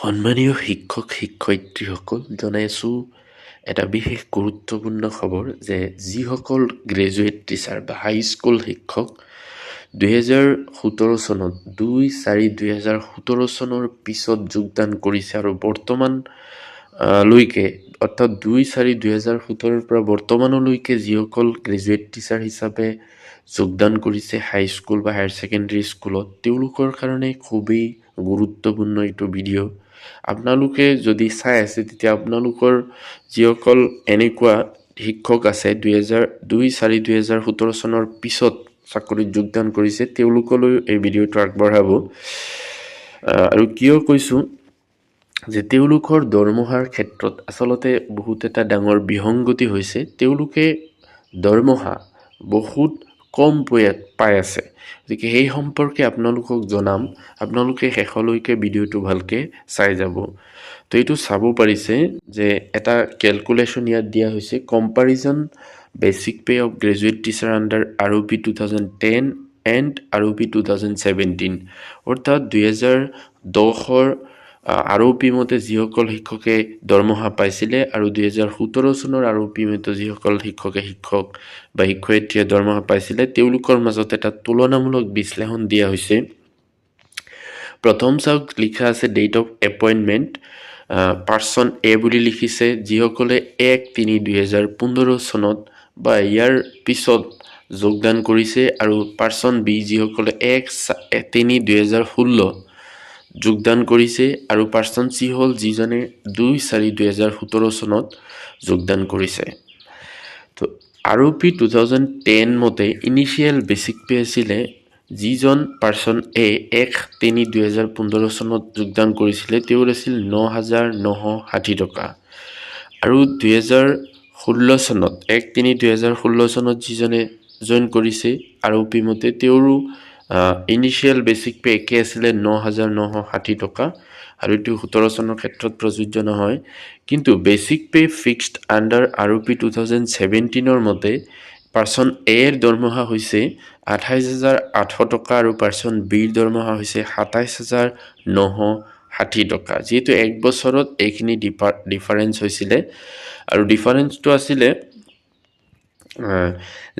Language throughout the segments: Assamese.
সন্মানীয় শিক্ষক শিক্ষয়িত্ৰীসকল, জনাইছোঁ এটা বিশেষ গুৰুত্বপূৰ্ণ খবৰ যে যিসকল গ্ৰেজুৱেট টিচাৰ বা হাইস্কুল শিক্ষক 2017 চনত 2/4/2017 চনৰ পিছত যোগদান কৰিছে আৰু বৰ্তমান লৈকে অৰ্থাৎ 2/4/2017 পৰা বৰ্তমানলৈকে যিসকল গ্ৰেজুৱেট টিচাৰ হিচাপে যোগদান কৰিছে হাইস্কুল বা হায়াৰ ছেকেণ্ডেৰী স্কুলত, তেওঁলোকৰ কাৰণে খুবেই গুৰুত্বপূৰ্ণ এইটো ভিডিঅ'। আপোনালোকে যদি চাই আছে তেতিয়া আপোনালোকৰ যিসকল এনেকুৱা শিক্ষক আছে 2/4/2017 চনৰ পিছত চাকৰিত যোগদান কৰিছে, তেওঁলোকলৈ এই ভিডিঅ'টো আগবঢ়াব। আৰু কিয় কৈছোঁ যে তেওঁলোকৰ দৰমহাৰ ক্ষেত্ৰত আচলতে বহুত এটা ডাঙৰ বিসংগতি হৈছে। তেওঁলোকে দৰমহা বহুত কম পাই আছে, গতিকে সেই সম্পৰ্কে আপোনালোকক জনাম। আপোনালোকে শেষলৈকে ভিডিঅ'টো ভালকৈ চাই যাব। তো এইটো চাব পাৰিছে যে এটা কেলকুলেশ্যন ইয়াত দিয়া হৈছে, comparison basic pay of graduate teacher under ROP 2010 and ROP 2017, অৰ্থাৎ 2010-ৰ ROP মতে যিসকল শিক্ষকে দৰমহা পাইছিলে আৰু 2017 চনৰ ROP মতে যিসকল শিক্ষক বা শিক্ষয়িত্ৰীয়ে দৰমহা পাইছিলে, তেওঁলোকৰ মাজত এটা তুলনামূলক বিশ্লেষণ দিয়া হৈছে। প্ৰথম চাওক, লিখা আছে ডেট অফ এপইণ্টমেণ্ট, পাৰ্চন এ বুলি লিখিছে যিসকলে 1/3/2015 চনত বা ইয়াৰ পিছত যোগদান কৰিছে, আৰু পাৰ্চন বি যিসকলে 1/3/2016 যোগদান কৰিছে, আৰু পাৰ্চন চি হ'ল যিজনে 2/4/2017 চনত যোগদান কৰিছে। তো ROP 2010 মতে ইনিচিয়েল বেচিক পে আছিলে, যিজন পাৰ্চন এ 1/3/2015 চনত যোগদান কৰিছিলে তেওঁৰ আছিল 9,960 টকা, আৰু 2016 চনত 1/3/2016 চনত যিজনে জইন কৰিছে ROP মতে তেওঁৰো ইনিচিয়েল বেচিক পে একে আছিলে 9,960 টকা, আৰু এইটো 17 চনৰ ক্ষেত্ৰত প্ৰযোজ্য নহয়। কিন্তু basic pay fixed under ROP 2017 মতে পাৰ্চন এৰ দৰমহা হৈছে 28,800 টকা আৰু পাৰ্চন বিৰ দৰমহা হৈছে 27,960 টকা। যিহেতু এক বছৰত এইখিনি ডিফাৰেঞ্চ হৈছিলে, আৰু ডিফাৰেঞ্চটো আছিলে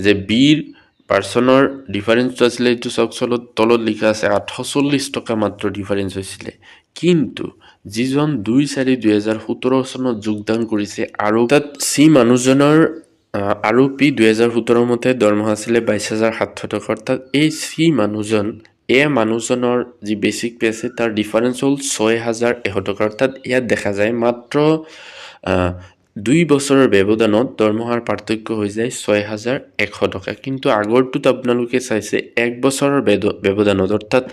যে বিৰ পাৰ্চনৰ ডিফাৰেঞ্চটো আছিলে, এইটো চাওক তলত লিখা আছে 840 টকা মাত্ৰ ডিফাৰেঞ্চ হৈছিলে। কিন্তু যিজন 2/4/2017 চনত যোগদান কৰিছে আৰু তাত চি মানুহজনৰ ROP 2017 মতে দৰমহা আছিলে 22,700 টকা, অৰ্থাৎ এই চি মানুহজনৰ যি বেচিক পে আছে তাৰ ডিফাৰেঞ্চ হ'ল 6,100 টকা। অৰ্থাৎ ইয়াত দেখা যায় মাত্ৰ 2 বছৰৰ ব্যৱধানত দৰমহাৰ পাৰ্থক্য হৈ যায় 6,100 টকা। কিন্তু আগৰটোত আপোনালোকে চাইছে 1 বছৰৰ ব্যৱধানত, অৰ্থাৎ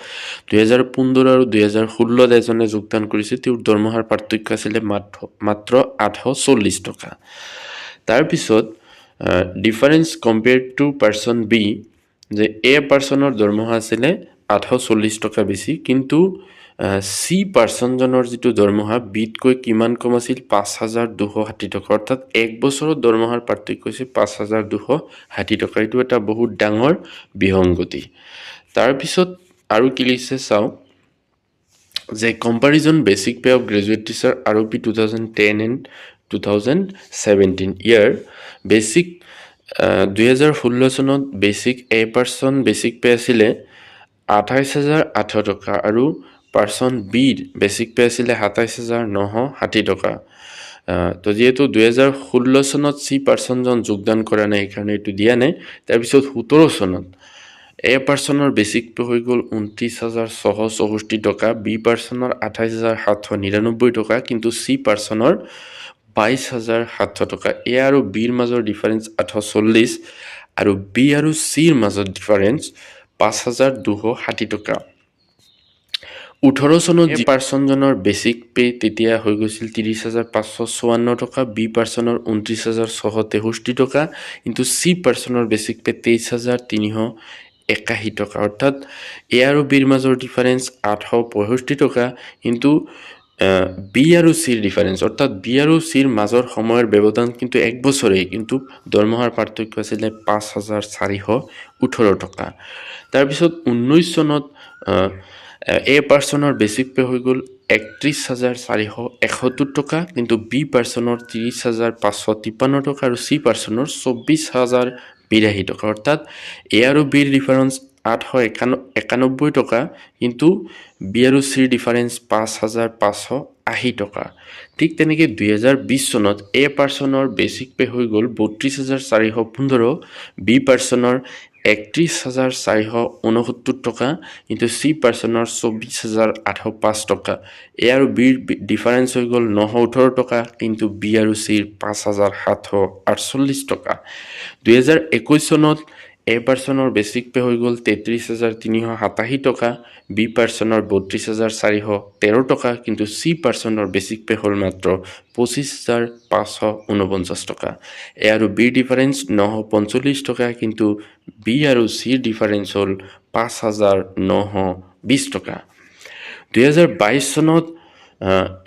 2015 আৰু 2016 এজনে যোগদান কৰিছে, তেওঁৰ দৰমহাৰ পাৰ্থক্য আছিলে মাত্ৰ 840 টকা। তাৰপিছত difference compared to person B, যে এ পাৰ্চনৰ দৰমহা আছিলে 840 টকা বেছি, কিন্তু চি পাৰ্চনজনৰ যিটো দৰমহা বিতকৈ কিমান কম আছিল, 5,260 টকা। অৰ্থাৎ 1 বছৰত দৰমহাৰ পাৰ্থক্য হৈছে 5,260 টকা। এইটো এটা বহুত ডাঙৰ বিসংগতি। তাৰপিছত আৰু কি লিখিছে চাওঁ, যে comparison basic pay of graduate teacher ROP 2010 and 2017, ইয়াৰ বেচিক 2016 চনত basic a person basic pay আছিলে 28,800 টকা, আৰু পাৰ্চন বিৰ বেচিক পে আছিলে 27,960 টকা। তো যিহেতু 2016 চনত চি পাৰ্চনজন যোগদান কৰা নাই, সেইকাৰণে এইটো দিয়া নাই। তাৰপিছত 17 চনত এ পাৰ্চনৰ বেচিক পে হৈ গ'ল 29,664 টকা, বি পাৰ্চনৰ 28,799 টকা, কিন্তু চি পাৰ্চনৰ 22,700 টকা। এ আৰু বিৰ মাজৰ ডিফাৰেঞ্চ 840, আৰু বি আৰু চিৰ মাজত ডিফাৰেঞ্চ 5,260 টকা। 18 চনত জি পাৰ্চনজনৰ বেচিক পে তেতিয়া হৈ গৈছিল 30,554 টকা, বি পাৰ্চনৰ 29,663 টকা, কিন্তু চি পাৰ্চনৰ বেচিক পে 23,381 টকা। অৰ্থাৎ এ আৰু বিৰ মাজৰ ডিফাৰেঞ্চ 865 টকা, কিন্তু বি আৰু চিৰ ডিফাৰেঞ্চ, অৰ্থাৎ বি আৰু চিৰ মাজৰ সময়ৰ ব্যৱধান কিন্তু 1 বছৰেই, কিন্তু দৰমহাৰ পাৰ্থক্য আছিলে 5,418 টকা। তাৰপিছত 19 চনত এ পাৰ্চনৰ বেচিক পে হৈ গ'ল 31,471 টকা, কিন্তু বি পাৰ্চনৰ 30,553 টকা আৰু চি পাৰ্চনৰ 24,082 টকা। অৰ্থাৎ এ আৰু বিৰ ডিফাৰেঞ্চ 891 টকা, কিন্তু বি আৰু চিৰ ডিফাৰেঞ্চ 5,580 টকা। ঠিক তেনেকৈ 2020 চনত এ পাৰ্চনৰ বেচিক পে হৈ গ'ল 32,415, বি পাৰ্চনৰ 31,469 টকা, কিন্তু চি পাৰ্চনৰ 24,805 টকা। এ আৰু বিৰ ডিফাৰেঞ্চ হৈ গ'ল 918 টকা, কিন্তু বি আৰু চিৰ 5,748 টকা। 2021 চনত এ পাৰ্চনৰ বেচিক পে হৈ গ'ল 33,387 টকা, বি পাৰ্চনৰ 32,413 টকা, কিন্তু চি পাৰ্চনৰ বেচিক পে হ'ল মাত্ৰ 25,549 টকা। এ আৰু বিৰ ডিফাৰেঞ্চ 945 টকা, কিন্তু বি আৰু চিৰ ডিফাৰেঞ্চ হ'ল 5,920 টকা। 2022 চনত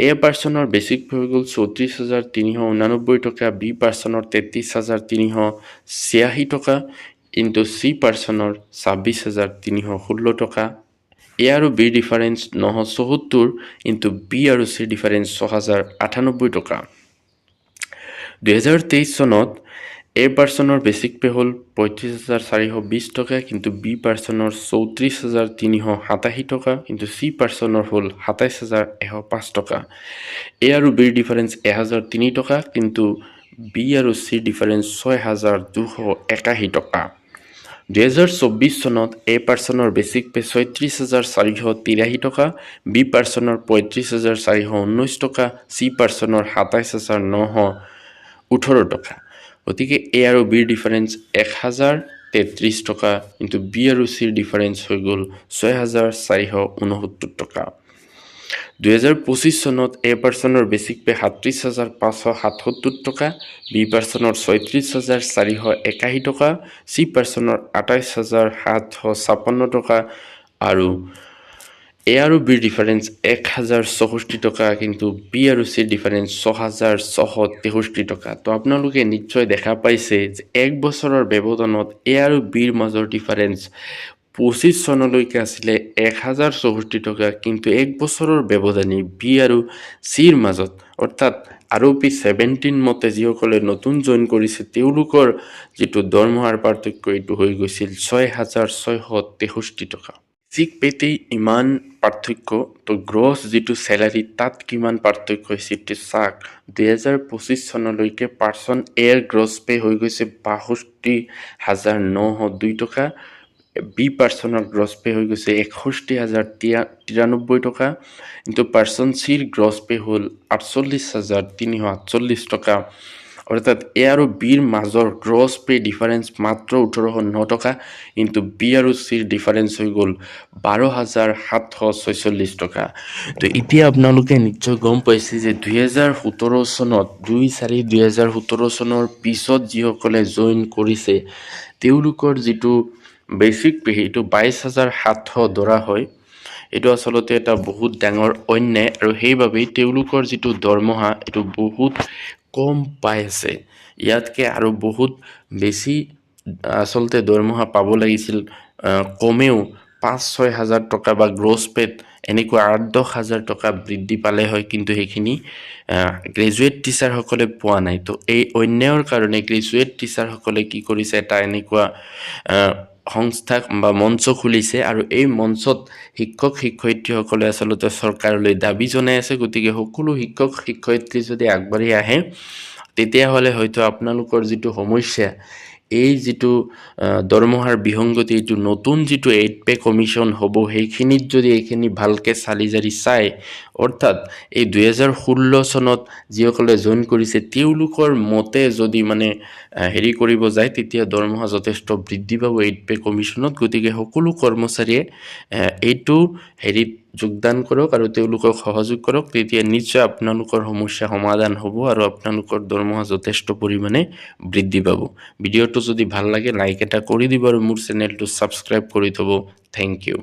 এ পাৰ্চনৰ বেচিক পে হৈ গ'ল 34,389 টকা, বি পাৰ্চনৰ 33,386 টকা, কিন্তু চি পাৰ্চনৰ 26,316 টকা। এ আৰু বিৰ ডিফাৰেঞ্চ 974, কিন্তু বি আৰু চিৰ ডিফাৰেঞ্চ 6,098 টকা। 2023 চনত এ পাৰ্চনৰ বেচিক পে হ'ল 35,420 টকা, কিন্তু বি পাৰ্চনৰ 34,387 টকা, কিন্তু চি পাৰ্চনৰ হ'ল 27,105 টকা। এ আৰু বিৰ ডিফাৰেঞ্চ 1,003 টকা, কিন্তু বি আৰু চিৰ ডিফাৰেঞ্চ 6,281 টকা। 2024 চনত এ পাৰ্চনৰ বেচিক পে 36,483 টকা, বি পাৰ্চনৰ 35,419 টকা, চি পাৰ্চনৰ 27,918 টকা। গতিকে এ আৰু বিৰ ডিফাৰেঞ্চ 1,033 টকা, কিন্তু বি আৰু চিৰ ডিফাৰেঞ্চ হৈ গ'ল 6,469 টকা। 2025 চনত এ পাৰ্চনৰ বেচিক পে 37,577 টকা, বি পাৰ্চনৰ 36,481 টকা, চি পাৰ্চনৰ 28,756 টকা আৰু এ আৰু বিৰ ডিফাৰেঞ্চ 1,064 টকা, কিন্তু বি আৰু চিৰ ডিফাৰেঞ্চ 6,663 টকা। তো আপোনালোকে নিশ্চয় দেখা পাইছে যে 1 বছৰৰ ব্যৱধানত এ আৰু বিৰ মাজৰ ডিফাৰেঞ্চ 25 চনলৈকে আছিলে 1,064 টকা, কিন্তু 1 বছৰৰ ব্যৱধানে বি আৰু চিৰ মাজত, অৰ্থাৎ আৰপি 17 মতে যিসকলে নতুন জইন কৰিছে তেওঁলোকৰ যিটো দৰমহাৰ পাৰ্থক্য এইটো হৈ গৈছিল 6,663 টকা। বেচিক পেতেই ইমান পাৰ্থক্য, তো গ্ৰছ যিটো চেলাৰী তাত কিমান পাৰ্থক্য হৈছে এইটো চাওক। 2025 চনলৈকে পাৰ্চন এৰ গ্ৰছ পে হৈ গৈছে 62,902 টকা, বি পাৰ্চনৰ গ্ৰছ পে হৈ গৈছে 61,093 টকা, কিন্তু পাৰ্চন চিৰ গ্ৰছ পে হ'ল 48,348 টকা। অৰ্থাৎ এ আৰু বিৰ মাজৰ গ্ৰছ পে ডিফাৰেঞ্চ মাত্ৰ 1,809 টকা, কিন্তু বি আৰু চিৰ ডিফাৰেঞ্চ হৈ গ'ল 12,746 টকা। তো এতিয়া আপোনালোকে নিশ্চয় গম পাইছে যে 2017 চনত 2/4/2017 চনৰ পিছত যিসকলে জইন কৰিছে তেওঁলোকৰ যিটো বেচিক পে সেইটো 22,700 ধৰা হয়। এইটো আচলতে এটা বহুত ডাঙৰ অন্যায় আৰু সেইবাবেই তেওঁলোকৰ যিটো দৰমহা এইটো বহুত কম পাই আছে। ইয়াতকে আৰু বহুত বেছি আচলতে দৰমহা পাব লাগিছিল, কমেও 5-6 হাজাৰ টকা বা গ্ৰছ পেত এনেকুৱা 8-10 হাজাৰ টকা বৃদ্ধি পালে হয়, কিন্তু সেইখিনি গ্ৰেজুৱেট টিচাৰসকলে পোৱা নাই। তো এই অন্যায়ৰ কাৰণে গ্ৰেজুৱেট টিচাৰসকলে কি কৰিছে, এটা এনেকুৱা সংস্থা বা মঞ্চ খুলিছে আৰু এই মঞ্চত শিক্ষক শিক্ষয়িত্ৰীসকলে আচলতে চৰকাৰলৈ দাবী জনাই আছে। গতিকে সকলো শিক্ষক শিক্ষয়িত্ৰী যদি আগবাঢ়ি আহে তেতিয়াহ'লে হয়তো আপোনালোকৰ যিটো সমস্যা, এই যিটো দৰমহাৰ বিসংগতি, এইটো নতুন যিটো 8 পে কমিশ্যন হ'ব সেইখিনিত যদি এইখিনি ভালকৈ চালি জাৰি চায়, অৰ্থাৎ এই 2016 চনত যিসকলে জইন কৰিছে তেওঁলোকৰ মতে যদি হেৰি কৰিব যায় তেতিয়া দৰমহা যথেষ্ট বৃদ্ধি পাব 8 পে কমিশ্যনত। গতিকে সকলো কৰ্মচাৰীয়ে এইটো হেৰিত যোগদান কৰক আৰু তেওঁলোকক সহযোগ কৰক, তেতিয়া নিশ্চয় আপোনালোকৰ সমস্যা সমাধান হ'ব আৰু আপোনালোকৰ দৰমহা যথেষ্ট পৰিমাণে বৃদ্ধি পাব। ভিডিঅ'টো যদি ভাল লাগে লাইক এটা কৰি দিব আৰু মোৰ চেনেলটো ছাবস্ক্ৰাইব কৰি থ'ব। Thank U.